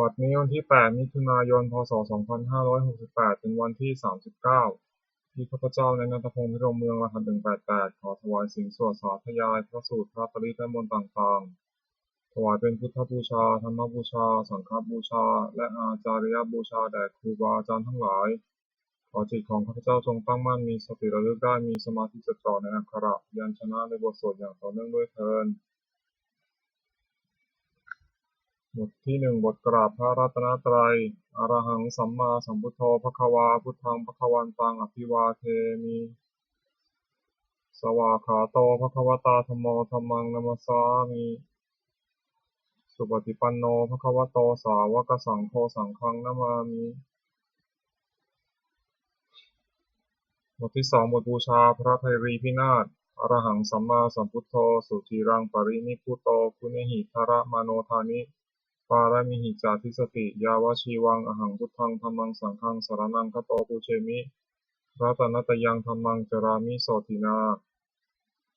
วัดนี้วันที่ 8 มิถุนายน พ.ศ. 2568 เป็นวันที่ 39 ที่ข้าพเจ้านายณัฐพงษ์ พิรมเมือง รหัส 188 ขอถวายสินสวดสาธยายพระสูตรพระปริตรและมนต์ต่างๆ ถวายเป็นพุทธบูชา ธรรมบูชา สังฆบูชา และอาจาริยบูชาแด่ครูบาอาจารย์ทั้งหลาย ขอจิตของข้าพเจ้าจงตั้งมั่น มีสติระลึกได้ มีสมาธิจดจ่อในอักขระยัญชนะในบทสวดอย่างต่อเนื่องด้วยเทอญบทที่ 1 บทกราบพระรัตนตรัย อะระหังสัมมาสัมพุทโธภควา พุทธังภควันตังอภิวาเทมิ สวากขาโตภควตาธัมโมธัมมังนัมสสามิ สุปฏิปันโนภควโตสาวกสังโฆสังฆังนะมามิ บทที่ 2 บทบูชาพระไตรพินาศ อะระหังสัมมาสัมพุทโธ สุจิรังปรินิพพุโต คุเนหิทระมโนทานิ ปารมิหิจาทิสติ ยาวชีวัง อหังพุทธังธัมมังสังฆังสรณังคัจโตปูเชมิ รัตนัตยังธัมมังจรามิโสตินา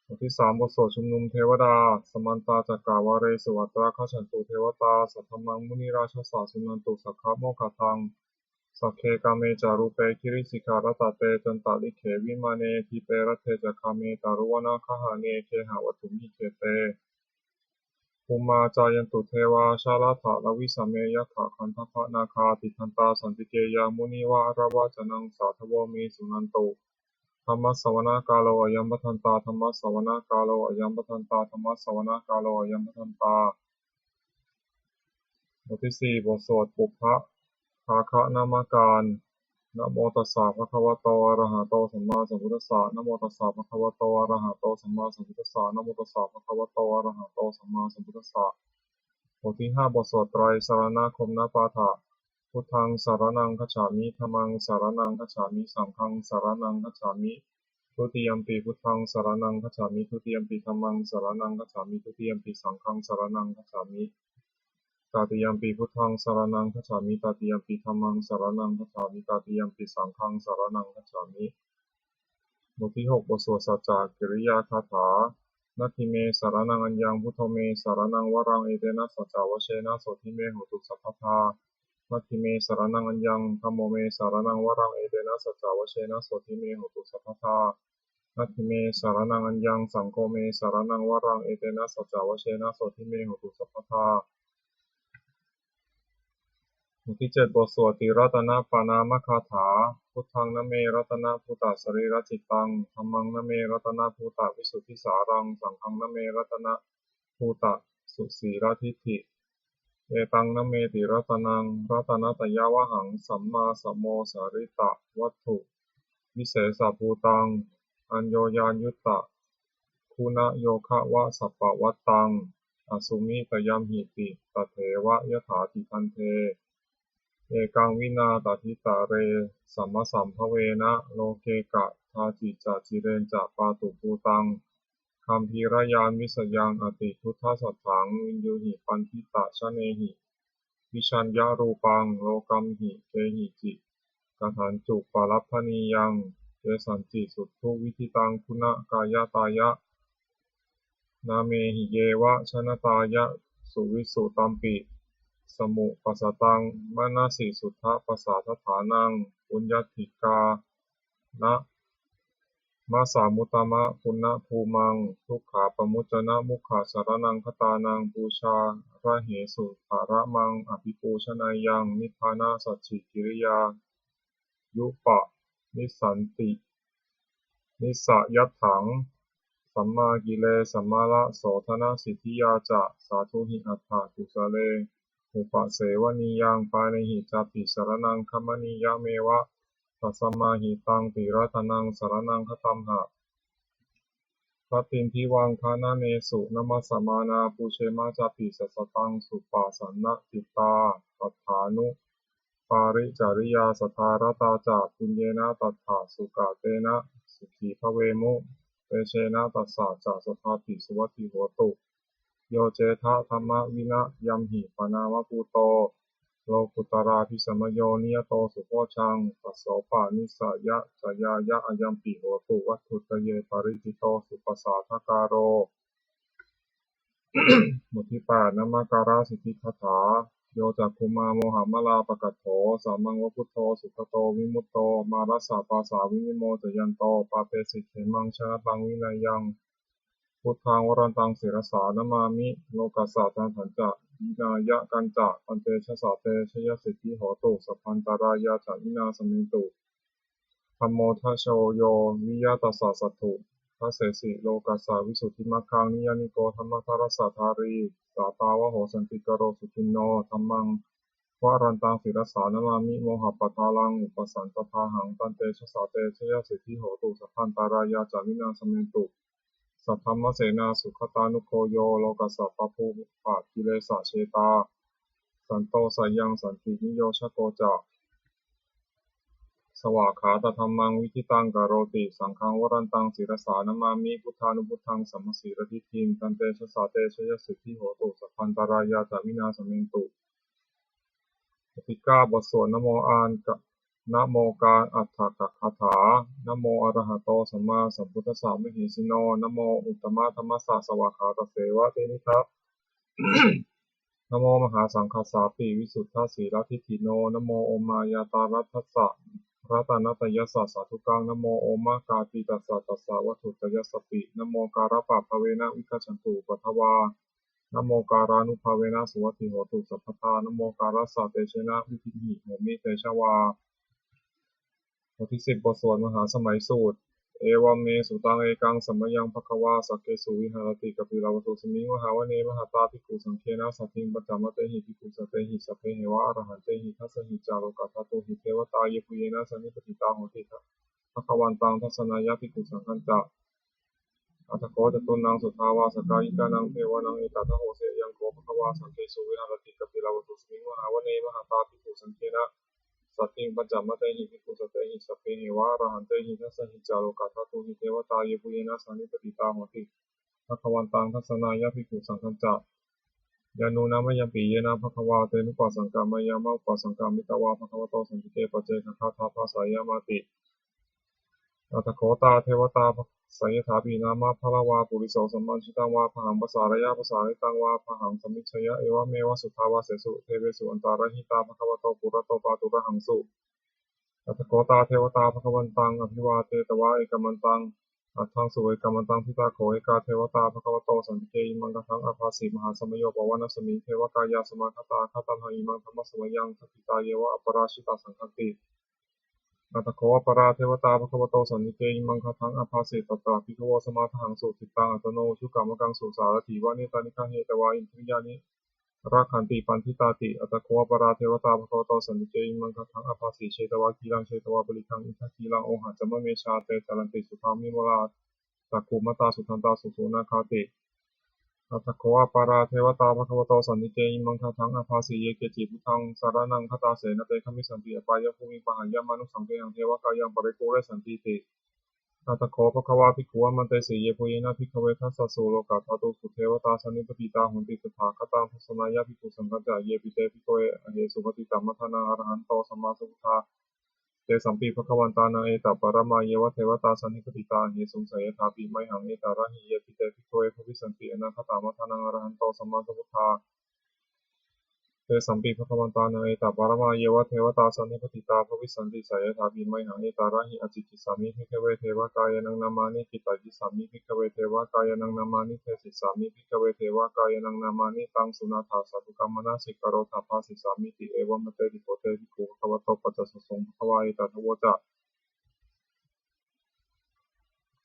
บทที่ 3 บทสวดชุมนุมเทวดา สมันตาจักกาวาเรสุวัตราคัจฉันตุเทวตา สัทธัมมังมุนิราชสาสุนันตุสักขะโมคคัตตัง สัคเคกาเมจารุเปคิริสิกขารัตเตจันตาลิเขวิมาเนทิเปรเทจักขเมตารุวนาคหาเนเคหวัตถุมิเขเตภูมาจายันตุเทวาชาลถะลวิสเมยขะคันทพะนาคาติทันตาสันติเกยามุนิวะระวะจนังสาทโวเมสุนันตุธรรมสวนากาโลอยัมปทันตาธรรมสวนา กาโลอยัมปทันตาธรรมสวนา กาโลอยัมปทันตาบทที่ 4 บทสวดปุพพะภาคะนามการนะโมตัสสะภะคะวะโตอะระหะโตสัมมาสัมพุทธัสสะนะโมตัสสะภะคะวะโตอะระหะโตสัมมาสัมพุทธัสสะนะโมตัสสะภะคะวะโตอะระหะโตสัมมาสัมพุทธัสสะบทที่ 5 บทสวดไตรสรณคมนปาฐะพุทธังสรณังคัจฉามิธัมมังสรณังคัจฉามิสังฆังสรณังคัจฉามิทุติยัมปิพุทธังสรณังคัจฉามิทุติยัมปิธัมมังสรณังคัจฉามิทุติยัมปิสังฆังสรณังคัจฉามิตติยัมปิพุทธังสรณังคัจฉามิตติยัมปิธัมมังสรณังคัจฉามิตติยัมปิสังฆังสรณังคัจฉามิบทที่ 6 บทสวดสัจจะกิริยาคาถานัตถิเมสรณังอัญญังพุทโธเมสรณังวรังเอเตนะสัจจวเชนะโสทิเมโหตุสัพพทานัตถิเมสรณังอัญญังธัมโมเมสรณังวรังเอเตนะสัจจวเชนะโสทิเมโหตุสัพพทานัตถิเมสรณังอัญญังสังโฆเมสรณังวรังเอเตนะสัจจวเชนะโสทิเมโหตุสัพพทาบทที่ 7 บทสวดติรัตนะปานามคาถาพุทธังนะเมรัตนะภูตสรีระจิตตังธัมมังนะเมรัตนะภูตวิสุทธิสารังสังฆังนะเมรัตนะภูตสุสีรทิฏฐิเอตังนะเมติรัตนังรัตนะตยาวหังสัมมาสัมโมสาริตะวัตถุวิเศษภูตังอัญโยญายุตตะคุณโยคะวะสัพพวัตตังอสุมิตยัมหิติตเถวะยถาติพันเทเอกังวินาตถิตาเรสัมมสัมภเวนะโลเกกะทาจิจะจิเรนจะปาตุภูตังคัมภีรยานวิสยังอติพุทธสัทถังวินยูหิปันทิตะชะเนหิวิชัญญารูปังโลกัมหิเกหิจิกถันจุปรัพพนียังเจสันจิสุทธุวิธิตังคุณกายตายะนาเมหิเยวะชนตายะสุวิสุตัมปิสมุปัสสตังมนสิสุทธปัสสะทฐานังปุญญติกานะมาสามุตตมะปุณณภูมังทุกขาปมุจจนะมุขะสรณังคตานังปูชาระเหสุภาระมังอภิปูชนายังนิพพานาสัจฉิกิริยายุปะนิสันตินิสยัตถังสัมมากิเลสัมมาละโสธนสิทธิยาจะสาธุหิอัฏฐกุสเลอุปเสวนียังปาเนหิจาปิสรณังคัมมณียะเมวะตัสสมมาหิตังติรัตนังสรณังคตัมหะปฏินทิวังคานาเนสุนัมมัสสมานาปูเชมาจาปิสัสสตังสุปาสันนะจิตตาตัฏฐานุปาริจาริยาสทารตาจาปุญเยนะตัฏฐาสุกาเตนะสุขีภเวมุเตเชนะตัสสะจะสทาปิสุวัตติโหตุโยเจทะธัมมวินะยัมหิปนามภูโตโลกุตราภิสัมโยนิยโตสุโภชังปัสโสปานิสยะจยายะอยัมปิโหตุวัตถุตเยปริจิโตสุปสาทกาโร บทที่8นามาการะสิทธิคาถาโยจักขุมาโมหมลาปะกัตโถสามังวพุทโธสุขโตวิมุตโตมารัสสะปาสาวินิโมจยันโตปาเตสิกเขมังชนะตังวินัยยังพุทธังวรันตังศิรสานามามิโลกัสสะตันถันจะวินายะกันจะปันเตชะสะเตชยสิทธิโหตุสัพพันตารายาจะวินาสมินตุธัมโมทัชโชโยวิยะตัสสะสัตถุทัสเสสิโลกัสสะวิสุทธิมัคคังนิยานิโกธัมมะทารัสสะทารีสาตาวะโหสันติกโรสุขินโนธัมมังวรันตังศิรสานามามิโมหะปะทาลังอุปสันตทาหังตันเตชะสะเตชยสิทธิโหตุสัพพันตารายาจะวินาสมินตุสัทธัมมะเสนาสุขตานุโคโยโลกัสสะปะภูปะกิเลสะเชตาสันโตสยังสันตินิโยชโกจะสวากขาตธัมมังวิทิตังกโรติสังฆังวรันตังศิรสานามามิพุทธานุพุทธังสัมมสีรทิฏฐิตันเตชะสะเตชยสิทธิโหตุสัพพันตารายาจะวินาสมินตุปฏิกาบทสวดนะโมอานกะนะโมการอัฏฐกคาถานะโมอะระหะโตสัมมาสัมพุทธัสสะมหิสิโนนะโมอุตตมะธัมมัสสะสวากขาตเสวะเตนิทะนะโมมหาสังฆสสาปิวิสุทธาสีรทิฏฐิโนนะโมโอมายาตารัตถัสสะรัตนัตยัสสะสาธุกังนะโมโอมากาติตัสสะตัสสะวัตถุตยัสสปินะโมการะปะภะเวนะวิคัจฉันตุปัทวานะโมการานุภาเวนะสุวัตถิโหตุสัพพทานะโมการัสสะเตชะนะวิธิหิโหมิเตชะวาบทที่10บทสวดมหาสมัยสูตรเอวัมเมสุตังเอกังสัมมยังภควาสักเกสุวิหารติกปิลาวตุสมิงมหาวเนมหาตาภิกขุสังเคนะสัพพิงปัจจามะเตหิภิกขุสัตเตหิสัพเพเหวะอรหันเตหิทัสสหิจาโลกัสสะตุหิเทวตาเยปุเยนะสันนิปติตาโหติภควันตังทัสสนายะภิกขุสังฆัจจะอัตถโกจตุนังสุทธาวาสกายิกานังเทวานังเอตัทโหเสยังโกภควาสังเกสุวิหารติกปิลาวตุสมิงมหาวเนมหาตาภิกขุสังเคนะสัตติงปัจจามะเตหิภิกขุสัตเตหิสัพเพเหวะอรหันเตหิทัสสหิจาโลกัสสะตุหิเทวตาเยปุเยนะสันนิปติตาโหติภควันตังทัสสนายะภิกขุสังฆัจจะยานุนามะยังปิเยนะภควาเตนุปัสสังกามายามะอุปัสสังกามิตวาภควโตสันติเตปเจกขัทธาภาษายามาติอัตถโคตาเทวตาสยถาปีนามาพระวาปุริโสสัมมัญชิตังวาพหังภาษารยาภาษาริตังวาพหังสมิชยะเอวะเมวะสุทธาวาเสสุเทเวสุอันตารหิตาภควโตปุระโตปาตุระหังสุอัตถโคตาเทวตาภควันตังอภิวาเทตวะเอกมันตังอัตถังสุเอกมันตังทิตาโขเอกาเทวตาภควโตสันติเกอิมังกะทังอภาสีมหาสมโยปวานัสมิเทวกายาสมาคตาคตัมหะอิมังธรรมสมยังสกิตาเยวะอปราชิตาสังฆติอัตถโคปราเทวตาภควโตสันติเกอิมังคทังอภาสีตตาภิกขโวสมาทังสุติตังอัตโนชุกรรมกังสุสารถิวานิตานิฆะเหตวาอินทริยานิรักขันติปันทิตาติอัตถโคปราเทวตาภควโตสันติเกอิมังคทังอภาสีเชตวาคีลังเชตวาบริคังอินทคีลังโอหัจจมเมชาเตจารันติสุขามิโมลาตักขุมตาสุทันตาสุสุนาคาติอัตถโคปราเทวตาภควโตสันติเกอิมังคทังอภาสีเยเกจิพุทธังสารนังคตาเสนเตขมิสันติอปายภูมิปหายามานุสังเกยังเทวกายังปริปุเรสันติติอัตถโคภควาภิกขุมันเตสีเยปุเยนะภิกขเวทัสสะสุโลกาธาตุสุเทวตาสันนิปติตาหุนติตถาคตังทัศนายาภิกขุสังฆจาเยปิเตภิกขเวอเหสุปฏิตัมมัทนาอรหันโตสัมมาสัมพุทธาเตสัมปีภควันตานาเอตปรมาเยวะเทวตาสันนิปติตาเหสุงสยถาปิไมหังเอตาระหิเยปิเตภิกขเวภวิสันติอนาคตามัทนาอรหันโตสัมมาสัมพุทธาเตสัมปีภควันตานาเอตปรมาเยวะเทวตาสันนิปติตาภวิสันติสยถาปิไมหังเอตาระหิอจิกิสามิภิกขเวเทวกายนังนามานิกิตายิสามิภิกขเวเทวกายนังนามานิเทศิสามิภิกขเวเทวกายนังนามานิตังสุนาถาสัตุกัมมนาสิกโรธาภาสิสามิติเอวมะเตติโกเตติภูภควโตปัจจสสงภควายตัทโวจะ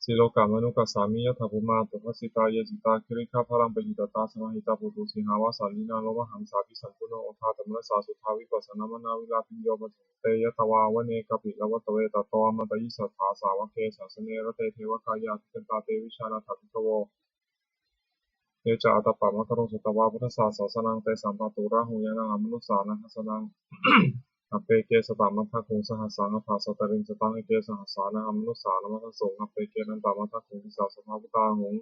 สิโลกามนุกัสสามิยถาภูมาตุภัสสิตาเยสิตาคิริฆาพลังปหิตตาสมาหิตาปุตุสิหาวาสาลินาโลมหังสาภิสัมปุโนโอทาตมรสาสุทาวิปัสสนามนาวิลาภิโยปะเตยตวาวเนกปิลวัตเวตโตอมตยิสัทธาสาวเกสาสเนรเตเทวกายาทิกันตาเตวิชานาถาภิกขโวเตจาอัตตปะมะครุสุตวาพุทธศาสสนังเตสัมปะตุระหุยานังอมนุสสานังหัสนังอเปเกสตามัทธคุงสหัสสานัทธาสตริงสตังเอเกสหัสสานังอมนุสสานัมัทธสงอเปเกนันตามัทธคุงทิสาสภาพุตตาหง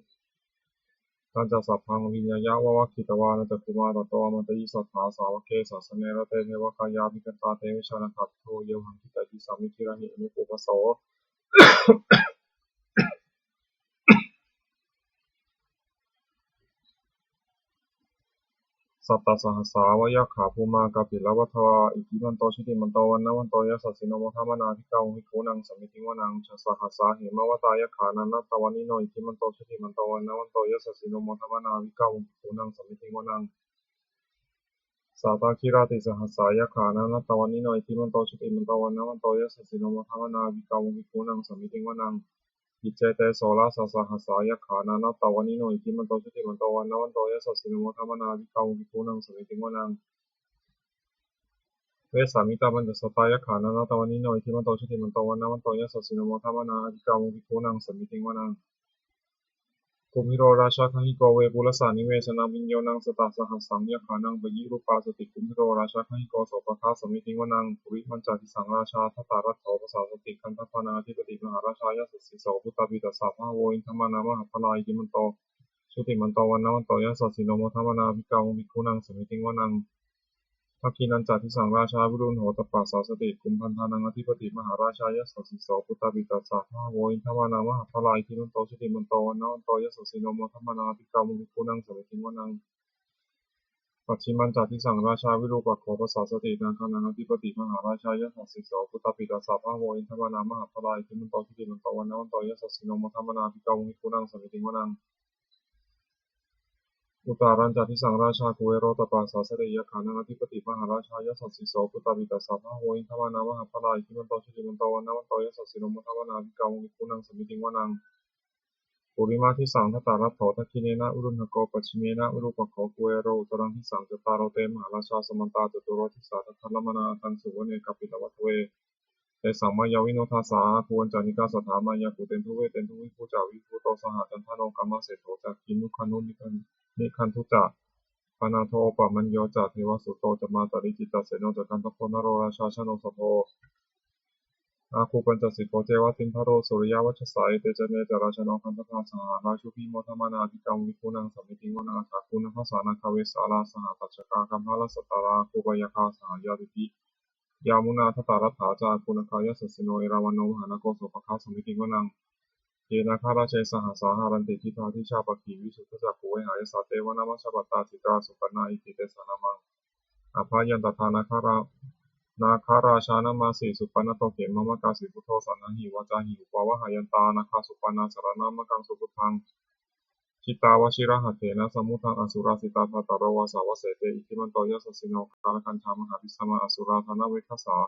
ตันจะสัพพังวิญญายะวะวะคิตวานะจักขุมาตโตอมตยิสัทธาสาวเกสาสเนรเตเทวกายาภิกันตาเตวิชานันทัตโทเยหังคิตายิสามิคิระหิอนุปุปโส สัตตสหัสสาวะยะขาภูมากาปิลวัฏวาอิทิมันโตชุติมันโตวันนะวันโตยะสัสสิโนโมทัมมนาภิกขุวิโคนังสมิติวนังชะสหัสสาเหมวตายะขานันตวันนิโนอิทิมันโตชุติมันโตวันนะวันโตยะสัสสิโนโมทัมมนาภิกขุวิโคนังสมิติวนังสาตาคิราติสหัสสายะขานันตวันนิโนอิทิมันโตชุติมันโตวันนะวันโตยะสัสสิโนโมทัมมนาภิกขุวิโคนังสมิติวนังอิเจเตโสลาสสหัสสายะขานันตวันนิโนอิทิมันโตชุติมันโตวันนะวันโตยะสัสสิโนโมทัมมนาภิกขุวิโคนังสมิติวนังเวสามิตาบันเดสตายะขานานาตวันนิโนอิทิมันโตชุติมันโตวันนะวันโตยะสัสสิโนโมทัมมานาอธิกามุภิโคนังสมิติงวานังภูมิโรราชาคังฮิโกเวปุรสานิเวชนาวิญโยนังสตาสหัสสังยะขานังปยิรูปาสติภูมิโรราชาคังฮิโกโสปคาสมิติงวานังปุริมันจาติสังราชาทัตตารัตโถภาษาสติคันทัพนาธิปติมหาราชายะสัสสิโสพุตตาปิตัสสะพะโวอินทมานามหาพลายกิมันโตชุติมันโตวันนะวันโตยะสัสสิโนโมทัมมานาอธิกามุภิโคนังสมิติงวานังทักขินันจัตถิสังราชาวิรุณโหตปัสสาสติกุมพันธานังอธิปติมหาราชายะสัสสิโสปุตตาปิตัสสะภะโวอินทมานามหาพลายคินุนโตชุติมันโตวันนะวันโตยะสัสสิโนโมทัมมานาภิกขามุภิกขุนังสมิติงวนังปัจฉิมันจัตถิสังราชาวิรูปักโขปัสสาสตินาคานังอธิปติมหาราชายะสัสสิโสปุตตาปิตัสสะภะโวอินทมานามหาพลายคินุนโตชุติมันโตวันนะวันโตยะสัสสิโนโมทัมมานาภิกขามุภิกขุนังสมิติงวนังอุตารัญจติสังราชาคุเวโรตปาสาสเดยขานังอธิปติมหาราชายสัสสิโสปุตตาปิตัสสะภะโวอินทมานามหาพลายคิมันโตชุติมันโตวันนะวันโตยสัสสิโนมุทวนาภิกขามุภิกขุนังสมิติงวนังปุริมาทิสังทัตตารัตโถทักขิเนนะอุรุณหโกปัจฉิเมนะอุรุปโขคุเวโรอุตรังทิสังจตารโรเตมหาราชาสมันตาจตุโรทิสาทัตถลมนาตังสุวเนกัปปิตวัตเวเตสังมายาวิโนทัสสะภูวันจานิกาสถามายากุเตนทุเวเตนทุวิภูจาวิภูโตสหจันทโนกัมมะเสโถจักขินุคันุนิคันทุจา ปานาโทปะมัญโยจาเทวสุโตจะมาตริจิตาเสโนจะกันตะโพนโรราชาชโนสโพอาคูปัญจสิโกเจวะติมพโรสุริยวัชสายเตจเนจราชโนคันตถาสหราชุพิโมทมานาธิกังวิคุนังสัมมิติงวนาถาคุณภาสานาคาเวสาลาสหตัชกาคัมภาลสตาราคูปยาคาสหายาติปิยามุนาทตารัฐาจาคุณคายสัสสิโนเอราวันโนมหานโกโสภคาสัมมิติงวนังเยนาคาราเชสหสาหารันติทิพาทิชาปกีวิสุทธจักขุเวหายสัตเตวนามัชฌปตาจิตราสุปนาอิติเตสานามังอภายันตถานาคาราชานามาสีสุปนโตเขมมะกาสิพุทโธสันหิวาจาหิวปวะหายันตานาคาสุปนาสารนามกังสุพุทธังจิตาวชิระหัตเถนะสมุทังอสุราสิตาทัตตารวาสาวเสเตอิทิมันโตยัสสิโนกาลคันธามหาภิสมาอสุราธนาเวคัสสา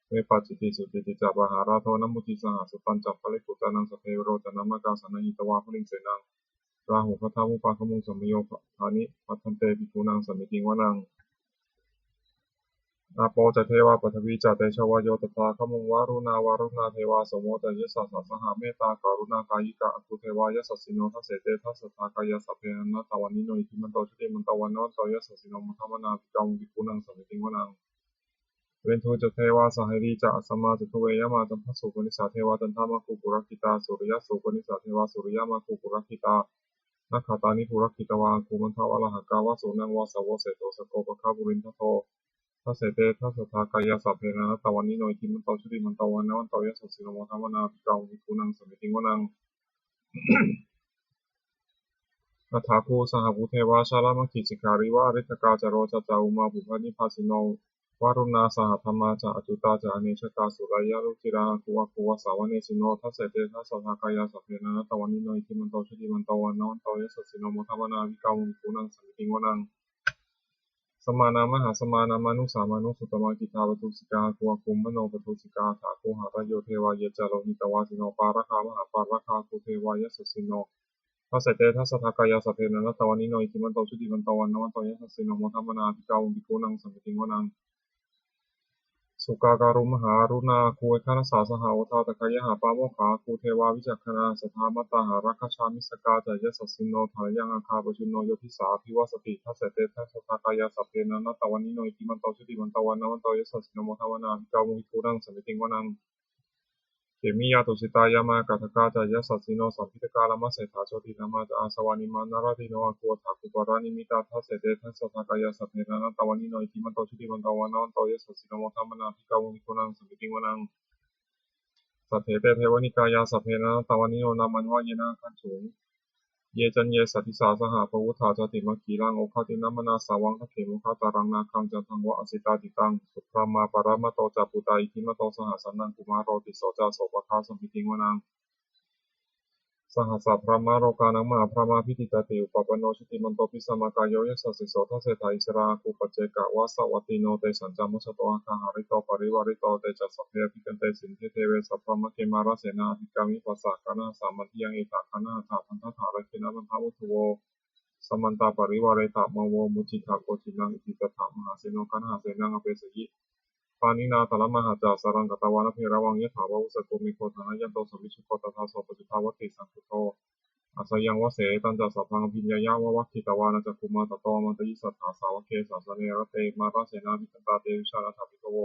เวปัจจิติสุติติจาบหาราโทนมุติสหสุตันจัพพลิกุตานังสเพโรจนามกาสนหิตวาพลิงเสนังราหุพัทธามุปาขมุงสมโยธานิพัทันเตปิกุนังสมิติงวนังอาโปจะเทวาปฐวีจะเตชวโยตถาคมุงวารุณเทวาสมโมจะยสัสสหเมตตาการุณากายิกะอกุเทวายสัสสิโนทัสเสเตทัสสทากายสัพเพนันตวันนิโนอิทิมันโตชุติมันตวันนตยสัสสิโนมุทัมนาภิกขุวิปุนังสมิติงวนังเวนทูจะเทวาสหรีจะสัมมาจะทุเวยมาจันทสุปนิสาเทวาจันทามาคุปุรคิตาสุริยสุปนิสาเทวาสุริยมาคุปุรคิตานักขตานิปุรคิตวาคุมันทวะละหกาวะสุนังวาสาวเสโตสโกปะคาบุรินทโททัสเสเตทัสสทากายสัพเพนันตวันนิโนอิทิมันโตชุติมันตวันนตยสัสสิโนมุทัมนาภิกขุวิปุนังสมิติงวนังอัฏฐาภูสหภูเทวาชาลามขิจิการิวะอริทกาจโรจจาอุมาบุพนิพาสิโนวารุณาสหธรรมาจาอจุตาจาอเนชกาสุรายาลุจิราคุวะสาวเนสิโนทัสเสเตทัสสทากายสัพเพนันตวันนิโนอิทิมันโตชุติมันตวันนตยสัสสิโนมุทัมนาภิกขุวิปุนังสมิติงวนังสมานามหาสมานามานุสามานุสุตมากิทาปทุสิกาคุมมโนปทุสิกาถาคุหารโยเทวายเจโลหิตวาสิโนปาระคามหาปาระคาคุเทวายสัสสิโนทัสเสเตทัสสทากายสัพเพนันตวันนิโนอิทิมันโตชุติมันตวันนตยสัสสิโนมุทัมนาภิกขุวิปุนังสมิติงวนังสุกาการุมหารุณาคูเอคานาสาสหาวทาตะกายหาปาโมขาคูเทวาวิจักขณาสถามัตตาหารักชามิสกาจายสัสสินโนทายังอาคาปชุนโนโยทิสาภิวสติทัสเสเตทัสสทากายสัพเพนันตวันนิโนอิทิมันโตชุติมันตวันนวันโตยสัสสิโนโมทวนาภิกขุวิปุนังสมิติงวนังเขมิยาตุสิตายามากาทกาจายสัสสิโนสัมพิตกาลมัสเสถาโชตินามาจอาสวานิมานาราติโนอาคูถาคุปรานิมิตาทัสเสเตทัสสทากายสัพเพนันตวันนิโนอิทิมันโตชุติมันตวันนวันโตยสัสสิโนโมทวนาภิกขุวิปุนังสมิติงวนังสัทเถเตเทวนิกายาสัพเพนะตวันนิโนนามันวายนะขันสูง เยจันเยสัตติสาสหปวุธาจติมัคคีลังโอคาตินัมมนาสาวังทเขมุขตารังนาคังจันทังวะอสิตาติตังสุพรามาปรามโตจาปุตาอิทิมโตสหสันนังกุมารโรติโสจาโสปคาสัมพิติงวนังสหัสสะพระมโรกานังมหาพระมาพิติตาติอุปปโนชุติมันโตปิสมากายโยยสัสสิโสทัสเสทาอิสราคุปเจกะวาสวัตติโนเตสัญจามุสโตอาคาหาริโตปริวาริโตเตจัสสพเพพิกันเตสินเทเทเวสัพพมะเกมาราเสนาภิกามิปัสสะกานาสามัญทิยังเอตากานาถาพันธถาระเกนะมันทาวุตุโวสมันตาปริวาริตามโวมุจิตาโกจินังอิติตถามหาเสโนกันหาเสนังอเปสยิปานินาตละมหาจาสรังกตวานเพระวังยะถาวะอุสโกมิโกธนายันโตสวิชุโกตถาโสปจุทาวติสังคุโตอาศัยังวเสตันจัสสะพังพิญญายาววัคคิตวานาจักคุมาตโตมันตยิสัทธาสาวเกสาสเนรเตมาราเสนาภิกันตาเตวิชานาถาภิกโว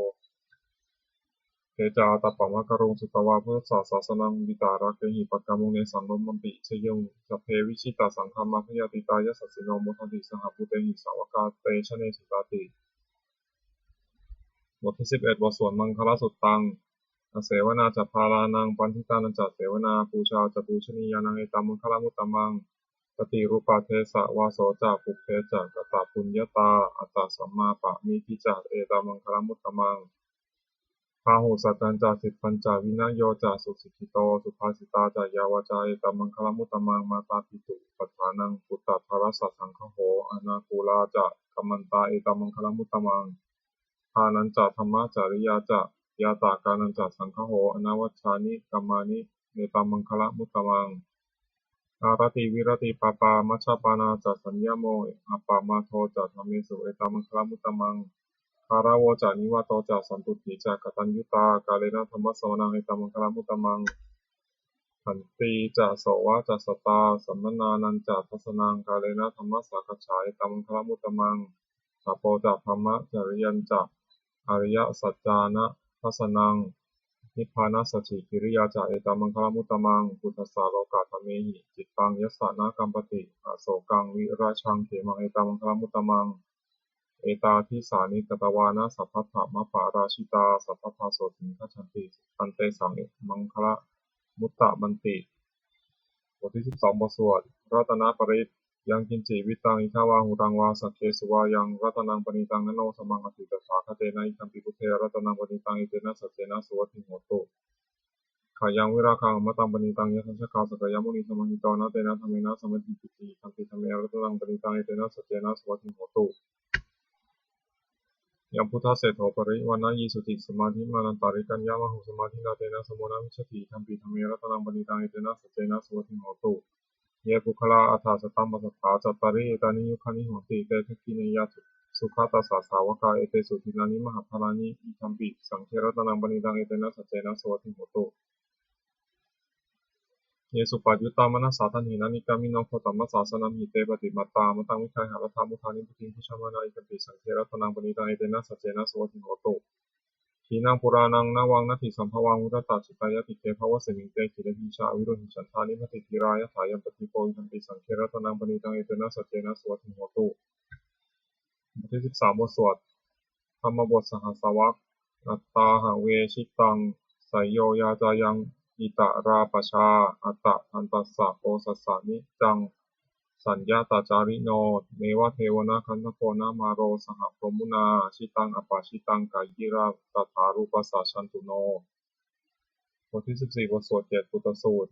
เตจาตัปปะมะกรุงสุตวาพุทธศาสนังวิตาระเกหิปักกามุเนสังนมัมปิชยงสัพเพวิชิตาสังฆามาพยาติตายสัสสิโนมุทันติสหภูเตหิสาวกาเตชเนสิตาติบทที่11บทสวดมังคลสุตตังเสวนาจัพพาลานังปันทิตานันจัเสวนาปูชาจัปูชนียานังเอตัมมังคลมุตตมังปฏิรูปาเทสะวาโสจะปุเพจะกตปุญญตาอัตตสัมมาปะมิทิจะเอตัมมังคลมุตตมังพาหุสัจจันจาสิทธันจาวินัยโยจาสุสิกิโตสุภาสิตาจายาวาจาเอตัมมังคลมุตตมังมาตาปิตุปัฏฐานังปุตตะภารสัสังคโหอนาคูลาจะกัมมันตาเอตัมมังคลมุตตมังทานันจะธรรมะจริยาจะยาตากานันจัสังฆโหอนาวัชชานิกัมมานิเนตัมมังคละมุตตมังอารติวิรติปาปามัชฌปานาจัสัญญโมอัปปามาโทจัธรรมเมสุเอตัมมังคละมุตตมังคาราวจานิวาโตจัสันตุติจักตัญญุตากาเลนะธรรมะสวนังเอตัมมังคละมุตตมังขันติจะโสวะจะสตาสัมมนานันจะทัสนังกาเลนะธรรมะสักขายตัมมังคละมุตตมังสัพโพจะธรรมะจริยันจะอริยสัจจานะทัสนังนิพพานัสสจิกิริยาจาเอตัมมังคลมุตตมังพุทธัสสะโลกาธเมหิจิตตังยัสสะนากัมปติอโศกังวิราชังเขมังเอตัมมังคลมุตตมังเอตาทิสานิกตวานะสัพพะธมะปาราชิตาสัพพะโสติทัชชันติปันเตสังมังคละมุตตะบันติบทที่12บทสวดรัตนปริตยังกินจิวิตังอิทาวาหุรังวาสักเคสุวายังรัตนังปณิตังนโนสมังอติตถาคเตนะอิคัมปิพุเทรัตนังปณิตังอิเตนะสัจเจนะสุวัตถิโหตุขายังวิราคังมะตังปณิตังยะทัชชะกาสกยมุนิสมังหิตนะเตนะธรรมินะสมัติปิติคัมปิธรรมเมรัตนังปณิตังอิเตนะสัจเจนะสุวัตถิโหตุยังพุทธเศรษโธปริวันนะยีสุติสมาธิมานันตาริกัญญามหุสมาธินาเตนะสมุนามิชติคัมปิธรรมเมรัตนังปณิตังอิเตนะสัจเจนะสุวัตถิโหตุเยปุคลาอัฏฐสตัมปัสสะจัตตาริเอตานิยุคานิโหติเตทักขิเนยะสุขตัสสะสาวกาเอเตสุทินานิมหาภารานิอิทัมปิสังเทระตนังปณิตังเอเตนะสัจเจนะโสติโหตุเยสุปัจจุตามนัสสาทันหินานิกามิโนโคตัมมัสสาสนัมหิเตปฏิมาตามตังวิคัยหารัฐามุทานิพุทิพุชมานาอิทัมปิสังเทระตนังปณิตังเอเตนะสัจเจนะโสติโหตุขีนังปุรานังนวังนัตถิสัมภวังมุตตะจิตายติเกภวะเสมิงเตขิเลหิชาวิโรหิฉันทานิมติทิรายะถายัมปติโพอิทัมปิสังเทระตนังปณิตังเอเตนะสัจเจนะโสติโหตุบทที่13บทสวดธรรมบทสหัสสวรรคอัตตาหะเวชิตังไสยโยยาจายังอิตะราปชาอัตตะทันตัสสะโอสัสสะนิจังสัญญาตาจาริโนเมวะเทวนาคันธโกนามาโรสหพรหมุนาชิตังอปาชิตังกายิราตถารูปัสสะชันตุโนบทที่14บทสวด7ปุตตสูตร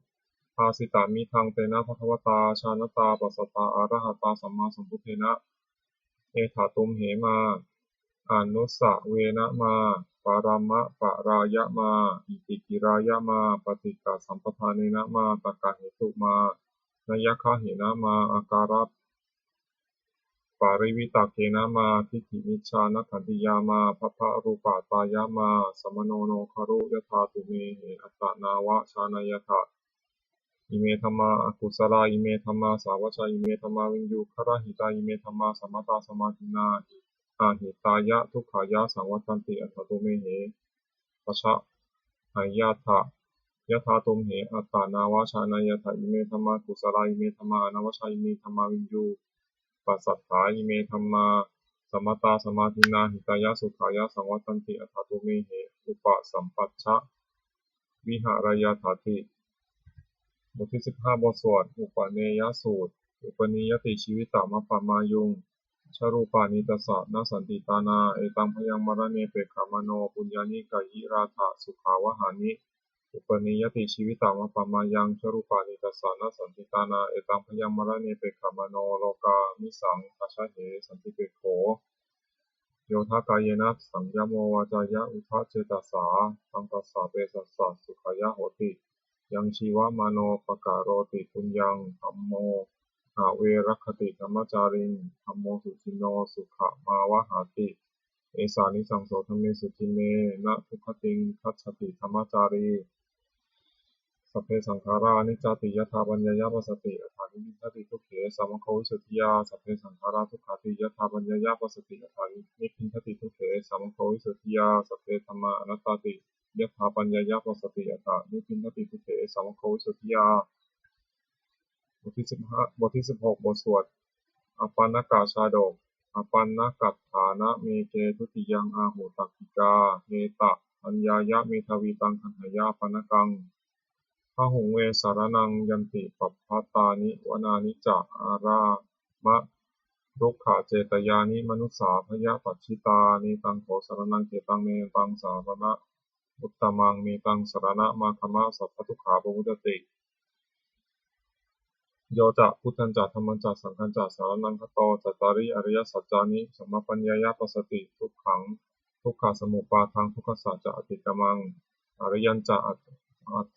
ภาสิตามิทังเตนะภควตาชานตาปัสสตาอรหัตตาสัมมาสัมพุทเทนะเอถาตุมเหมาอนุสะเวนะมาปารามะปะรายะมาอิติกิรายะมาปฏิกาสัมปทาเนนะมาตากาเหตุมานยคะเหนะมาอาการัปปาริวิตาเกนะมาทิฏฐินิชฌานขันติยามาภัพพะรูปาตายะมาสมโนโนคารุยถาตุเมเหอัตตนาวะชานายถะอิเมธัมมาอกุศลาอิเมธัมมาสาวชาอิเมธัมมาวินยูคารหิตาอิเมธัมมาสัมมตาสมาธินาอาหิตายะทุกขายะสังวัตันติอัตถตุเมเหปชะหายาถะยะถาตุมเหอัตตานาวะชานายถะอิเมธัมมากุศลาอิเมธัมมาอนาวชาอิเมธัมมาวินยูปัสสัทธาอิเมธัมมาสัมมตาสมาธินาหิตายะสุขายะสังวัตันติอัตถตุเมเหอุปสัมปัชชะวิหารายาถาติ บทที่15บทสวดอุปเนยสูตรอุปนิยติชีวิตามะปะมายุงชรูปานิตัสสะนสันติตานาเอตังพยังมรณเนเปขามโนปุญญานิกายิราธะสุขาวหานิอุปนิยติชีวิตามะปะมายังชรูปานิตัสสะนสันติตานาเอตังพยังมรณเนเปขามโนโลกามิสังคาชะเหสันติเปโขโยทากายเนสังยโมวาจายะอุทะเจตสาตังตัสสะเปสัสสะสุขายะโหติยังชีวมโนปกาโรติปุญญังธัมโมหาเวรคติธรรมจาริงธัมโมสุจินโนสุขมาวหาติเอสานิสังโสธรรมเมสุจินเนนะทุกขติงคัจฉติธรรมจารีสัพเพสังขารานิจจติยถาปัญญายปัสสติอัฏฐานิมิทติทุกเขสัมโควิสุทธิยาสัพเพสังขาราทุกขาติยถาปัญญายปัสสติอัฏฐานิมิทติทุกเขสัมโควิสุทธิยาสัพเพธัมมาอนัตตติยถาปัญญายปัสสติอัฏฐานิมิทติทุกเขสัมโควิสุทธิยาบทที่15บทที่16บทสวดอปันนกาชาดกอปันนกัตถานะเมเกทุติยังอาหุตักขิกาเมตะอัญญายะเมทวีตังคันหายาปนกังพหุงเวสารนังยันติปัปพตานิวนานิจะอารามะรุกขเจตยานิมนุสสาพยาปัจฉิตานิตังโขสารนังเกตังเมตังสารณะอุตตมังเมตังสารณะมาคมะสัพพทุกขาปมุจจติโยจะพุทธันจะธรรมันจะสังฆันจะสารนังคโตจัตตาริอริยสัจจานิสัมมาปัญญายปัสสติทุกขังทุกขสมุปาทังทุกขสัจจะอติกมังอริยัญจะอัต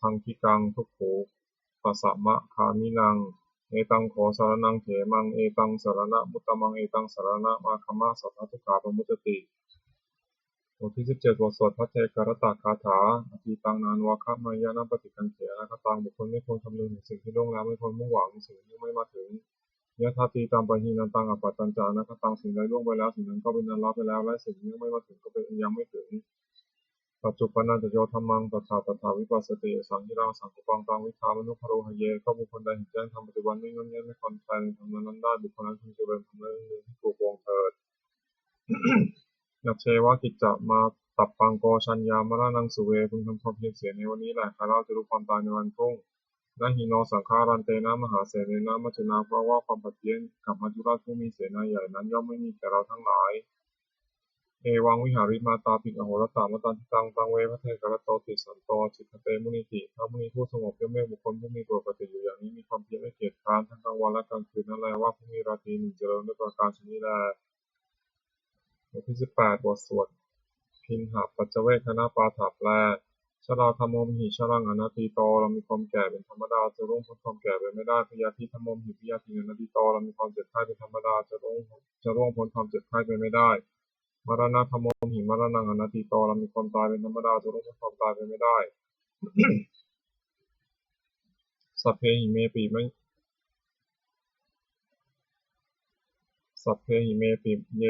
ถังคิกังทุกขูปัสสะมะคามินังเอตังโขสารนังเถมังเอตังสารณะมุตตมังเอตังสารณะมาคมะสัพพทุกขาปมุจจติบทที่17บทสวดพระเทกรตคาถาอธิตังนานวาคะมายานะปฏิกังเถนะคตังบุคคลไม่ควรคำนึงถึงสิ่งที่ล่วงแล้วไม่ควรมุ่งหวังสิ่งที่ไม่มาถึงยะถาตีตามปะหีนันตังอปัตตัญจานะคตังสิ่งใดล่วงไปแล้วสิ่งนั้นก็เป็นนั้นละไปแล้วและสิ่งที่ยังไม่มาถึงก็เป็นยังไม่ถึงปัจจุบันนันจะโยธรรมังตถาวิปัสสติสังหิรังสังคุปังตังวิชามนุภโรหเยก็บุคคลใดเห็นแจ้งทำปัจจุบันไม่งอนแงนไม่คลอนแคลนทำนั้นได้บุคคลนั้นพึงเจริญทำนั้นที่ถูกวงเถิดนักเชวะกิจจะมาตับปังโกชัญญามรณังสุเวพึงทำความเพียรเสียในวันนี้แหละข้าเราจะรู้ความตายในวันพรุ่งนาหิโนสังฆารันเตนะมหาเสนนะมัจจุนาเพราะว่าความผัดเพี้ยนกับมัจจุราชผู้มีเสนาใหญ่นั้นย่อมไม่มีแก่เราทั้งหลายเอวังวิหาริมาตาปิอโหรตามตันติตังตังเวพระเทกรโตติสันโตจิตเตมุนิติพระมุนีผู้สงบเยี่ยมเมฆบุคคลผู้มีปกติอยู่อย่างนี้มีความเพียรไม่เกียจคร้านทั้งกลางวันและกลางคืนนั่นแหละว่าผู้มีราตรีหนึ่งเจริญด้วยประการชนิดแลบทที่18บทสวดพินหปัจเจเวคณปาถาแปลชราธรรมมหิชรังอนัตติโตเรามีความแก่เป็นธรรมดาจะร่วงพ้นความแก่ไปไม่ได้พยาธิธรรมมหิพยาธิอนัตติโตเรามีความเจ็บไข้เป็นธรรมดาจะร่วงพ้นความเจ็บไข้ไปไม่ได้มรณะธรรมมหิมรณังอนัตติโตเรามีความตายเป็นธรรมดาจะร่วงพ้นความตายไปไม่ได้สัพเพหิเมปิไม่สัพเพหิเมปิเย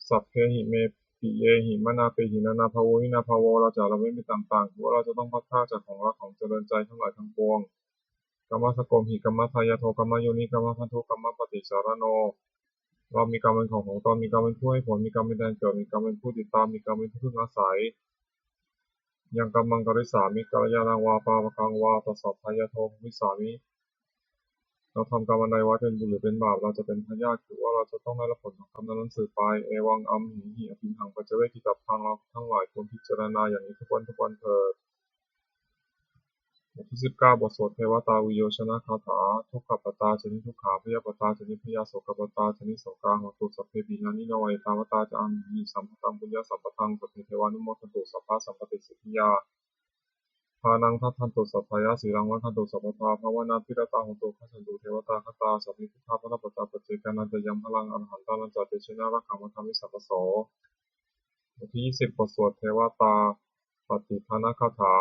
สัพเพหิเมปิเยหิมนาเปหินานาภโววินาภโวเราจะละเว้นไปต่างๆว่าเราจะต้องพัดพรากจากของรักของเจริญใจทั้งหลายทั้งปวงกัมมะสกมหิกัมมะทายาโทกัมมะโยนิกัมมะพันธุกัมมะปฏิสารโนเรามีกรรมเป็นของตนมีกรรมเป็นผู้ให้ผลมีกรรมเป็นแดนเกิดมีกรรมเป็นผู้ติดตามมีกรรมเป็นผู้พึ่งอาศัยยังกัมมังกริสามิกัลยาณังวาปาปะกังวาตัสสะทายาโทวิสามิเราทำกรรมอันใดไว้เป็นบุญหรือเป็นบาปเราจะเป็นพยาธิคือว่าเราจะต้องได้รับผลของกรรมนั้นสืบไปเอวังอัมหิหิอภิหังปัจเจเวกิตับพังเราทั้งหลายควรพิจารณาอย่างนี้ทุกวันเถิดบทที่19บทสวดเทวตาวิโยชนะคาถาทุกขปตาชนิทุกขาพยาปตาชนิพยาโสกปตาชนิโสกาหตุสัพเพปินานิโนเอตาวตาจามหิสัมปตังปุญญาสัพพทังสัพเพเทวานุโมทตุสัพพะสัมปติสิทธิยาทานังทัทันตุสัพพายาสีรังวัฒนตุสัพพทาภาวนาพิรตาหตุขันตุเทวตาคตาสัพพิพุทธาพระปัจจาปัจเจกานันตยังพลังอรหันตานันจเตชินารักขามัทามิสัพพโสบทที่20บทสวดเทวตาปฏิภาณคาถา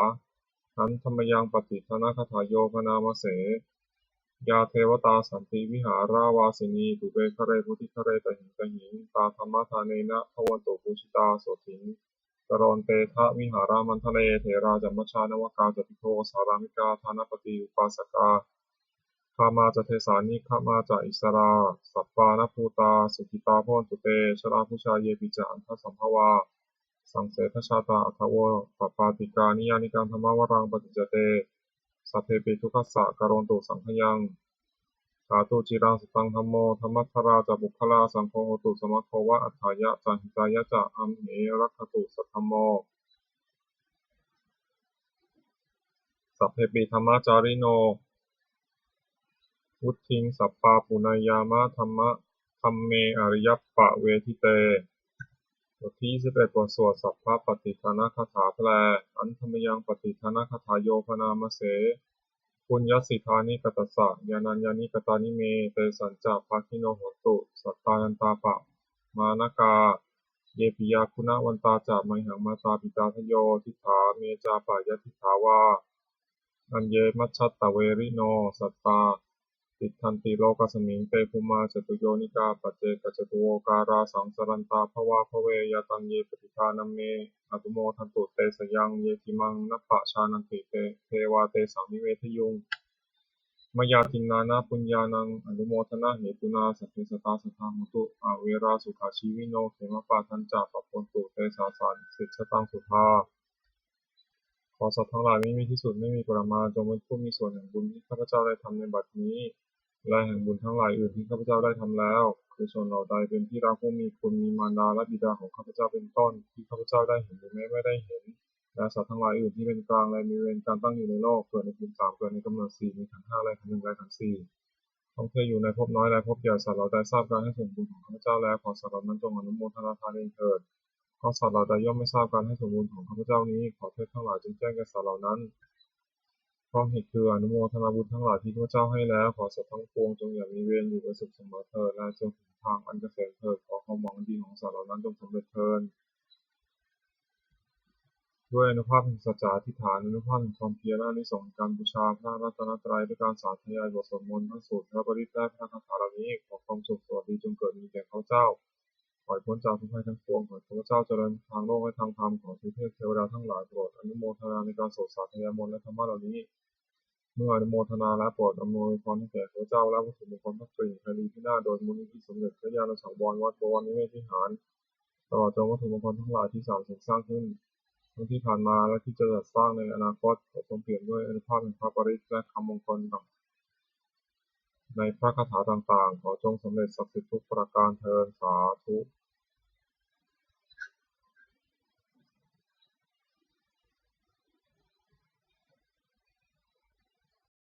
นั้นธรรมยังปฏิภาณคาถาโยพนามเสยาเทวตาสันติวิหาราวาสินีตุเบคะเรพุทธิคะเรตหิงตาธรรมทาเนนะภวันตุปุชิตาโสถิงกรณเตทะวิหารามันทะเลเถราจัมมชานวกาจติโทสารามิกาธานปฏิอุปาสกาคามาจเทสานิคามาจอิสราสัปปานภูตาสุขิตาพรตุเตชราพุชาเยปิจอันทสัมภวาสังเสทชาตาอัทโวปปาติกานิยานิการธรรมวรังปฏิจเต สัพเพปิทุกขัสสะกโรนตุสังฆยังสาธุจิรังสตังธัมโมธัมมัสสราจะบุคคลาสังโฆโหตุสมัคโควะอัฏฐายะจันหิตายะจะอัมเหรัคขตุสัทธัมโมสัพเพปิธัมมาจาริโนวุฒิงสัปปาปุณายามะธัมเมอริยปปะเวทิเตบทที่21บทสวดสัพพะปฏิภาณคาถาแปลอันธรรมยังปฏิภาณคาถาโยพนามเสปุญญสิทธานิกตัสสะญาณัญญานิกตานิเมเตสัญจะภาคิโนโหตุสัตตายันตาปะมานกาเยปิยาคุณวันตาจะไมหังมาตาปิตาทโยทิฏฐาเมจาปะยะทิฏฐาวาอัญเยมัชชัตตะเวริโนสัตตาติทันติโลกัสมิงเตภูมาจตุโยนิกาปัจเจกจตุโวการาสังสรันตาภวาภเวยตังเยปฏิทานัมเมอตุโมทันตุเตสยังเยติมังนัปปะชานันติเทวาเตสังนิเวทยุงมยาทินนานาปุญญานังอนุโมทนาเหตุนาสัพเพสตาสัทธามุตุอเวราสุขาชีวิโนเขมปะทันจาปปนตุเตสาสันสิทธตังสุภาขอสัตว์ทั้งหลายไม่มีที่สุดไม่มีปรมาณจงเป็นผู้มีส่วนแห่งบุญที่ข้าพเจ้าได้ทำในบัดนี้และแห่งบุญทั้งหลายอื่นที่ข้าพเจ้าได้ทำแล้วคือส่วนเหล่าใดเป็นที่รักผู้มีคุณมีมารดาและบิดาของข้าพเจ้าเป็นต้นที่ข้าพเจ้าได้เห็นหรือไม่ได้เห็นและสัตว์ทั้งหลายอื่นที่เป็นกลางและมีเวรการตั้งอยู่ในโลกเกิดในภูมิสามเกิดในกำเนิดสี่มีขันธ์ห้าและขันธ์หนึ่งและขันธ์สี่ต้องเคยอยู่ในภพน้อยและภพใหญ่สัตว์เหล่าใดทราบการให้ส่วนบุญของข้าพเจ้าแล้วขอสัตว์เหล่านั้นจงอนุโมทนาทานเองเถิดเพราะสัตว์เหล่าใดย่อมไม่ทราบการให้ส่วนบุญของข้าพเจ้านี้ขอเทพทั้งหลายจงแจ้งแก่สัตว์เหล่านั้นเพราะเหตุคืออนุโมทนาบุญทั้งหลายที่ข้าพเจ้าให้แล้วขอสัตว์ทั้งปวงจงอย่ามีเวรอยู่เป็นสุขเสมอเถิดและจงถึงทางอันเกษมเถิดขอความหวังดีของสัตว์เหล่านั้นจงสำเร็จเถิดด้วยอนุภาพแห่งสัจจะอธิษฐานอนุภาพแห่งความเพียรและอานิสงส์แห่งการบูชาพระรัตนตรัยด้วยการสาธยายบทสวดมนต์พระสูตรพระปริตรและพระคาถาเหล่านี้ขอความสุขสวัสดีจงเกิดมีแก่ข้าพเจ้าปล่อยพ้นจากทุกภัยทั้งปวงขอข้าพเจ้าเจริญทางโลกและทางธรรมขอเทพเทวดาทั้งหลายโปรดอนุโมทนาในการสวดสาธยายมนต์และธรรมะเหล่านี้เมื่ออนุโมทนาและโปรดอำนวยพรให้แก่ข้าพเจ้าและวัตถุมงคลทั้งสี่คดีที่หน้าโดยมูลนิธิสมเด็จพระญาณสังวรวัดบวรนิเวศวิหารตลอดจนวัตถุมงคลทั้งหลายที่สร้างขึ้นทั้งที่ผ่านมาและที่จะจัดสร้างในอนาคตขอทรงเปลี่ยนด้วยอนุภาพแห่งพระปริตรและคำมงคลในพระคาถาต่างๆขอจงสำเร็จศักดิ์สิทธิ์ทุกประการเทอญสาธุ